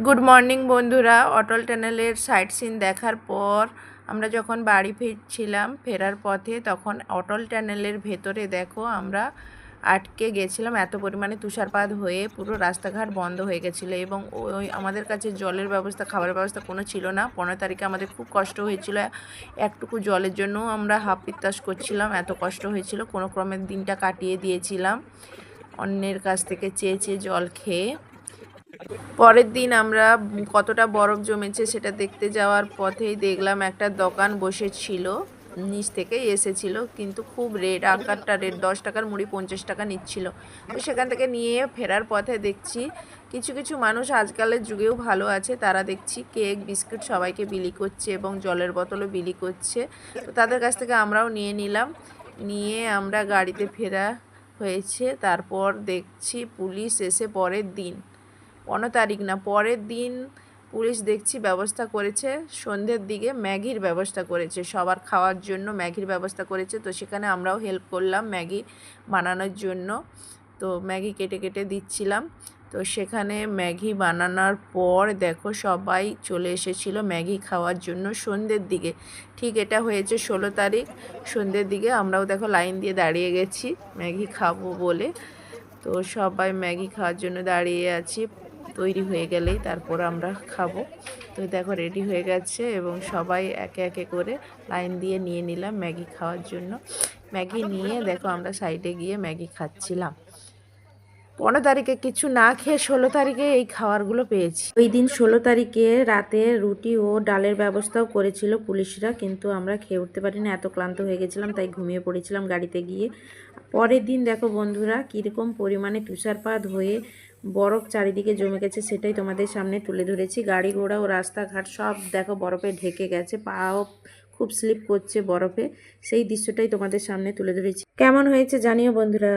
Good morning বন্ধুরা। অটল টানেলের site scene দেখার পর আমরা যখন বাড়ি ফিরছিলাম, ফেরার পথে তখন অটল টানেলের ভেতরে দেখো আমরা আটকে গেছিলাম। এত পরিমাণে তুষারপাত হয়ে পুরো রাস্তাঘাট বন্ধ হয়ে গেছিলো এবং ওই আমাদের কাছে জলের ব্যবস্থা, খাবারের ব্যবস্থা কোনো ছিল না। 15 তারিখে আমাদের খুব কষ্ট হয়েছিল, একটুকু জলের জন্য আমরা হাফ পিত্তাস করছিলাম, এত কষ্ট হয়েছিল। কোনো ক্রমে দিনটা কাটিয়ে দিয়েছিলাম অন্যের কাছ থেকে চেয়ে চেয়ে জল খেয়ে। পরের দিন আমরা কতটা বরফ জমেছে সেটা দেখতে যাওয়ার পথেই দেখলাম একটা দোকান বসেছিল, নিচ থেকে এসেছিল, কিন্তু খুব রেট, আকারটা রেট, 10 টাকার মুড়ি 50 টাকা নিচ্ছিল। তো সেখান থেকে নিয়ে ফেরার পথে দেখছি কিছু কিছু মানুষ আজকালের যুগেও ভালো আছে, তারা দেখছি কেক বিস্কুট সবাইকে বিলি করছে এবং জলের বোতলও বিলি করছে। তো তাদের কাছ থেকে আমরাও নিয়ে নিলাম, নিয়ে আমরা গাড়িতে ফেরা হয়েছে। তারপর দেখছি পুলিশ এসে পরের দিন, 15 তারিখ না, পরের দিন পুলিশ দেখছি ব্যবস্থা করেছে, সন্ধ্যের দিকে ম্যাগির ব্যবস্থা করেছে, সবার খাওয়ার জন্য ম্যাগির ব্যবস্থা করেছে। তো সেখানে আমরাও হেল্প করলাম ম্যাগি বানানোর জন্য। তো ম্যাগি কেটে কেটে দিচ্ছিলাম। তো সেখানে ম্যাগি বানানোর পর দেখো সবাই চলে এসেছিল ম্যাগি খাওয়ার জন্য সন্ধ্যের দিকে। ঠিক এটা হয়েছে 16 তারিখ সন্ধ্যের দিকে। আমরাও দেখো লাইন দিয়ে দাঁড়িয়ে গেছি ম্যাগি খাবো বলে। তো সবাই ম্যাগি খাওয়ার জন্য দাঁড়িয়ে আছি, তৈরি হয়ে গেলেই তারপর আমরা খাবো। তো দেখো রেডি হয়ে গেছে এবং সবাই একে একে করে লাইন দিয়ে নিয়ে নিলাম ম্যাগি খাওয়ার জন্য। ম্যাগি নিয়ে দেখো আমরা সাইডে গিয়ে ম্যাগি খাচ্ছিলাম। 15 তারিখে কিছু না খেয়ে 16 তারিখে এই খাবারগুলো পেয়েছি। ওই দিন 16 তারিখে রাতে রুটি ও ডালের ব্যবস্থাও করেছিল পুলিশরা, কিন্তু আমরা খেয়ে উঠতে পারিনি, এত ক্লান্ত হয়ে গেছিলাম, তাই ঘুমিয়ে পড়েছিলাম গাড়িতে গিয়ে। পরের দিন দেখো বন্ধুরা কীরকম পরিমাণে তুষারপাত হয়ে বরফ চারিদিকে জমে গেছে, সেটাই তোমাদের সামনে তুলে ধরেছি। গাড়ি ঘোড়া ও রাস্তাঘাট সব দেখো বরফে ঢেকে গেছে, পাও খুব স্লিপ করছে বরফে, সেই দৃশ্যটাই তোমাদের সামনে তুলে ধরেছি। কেমন হয়েছে জানিও বন্ধুরা।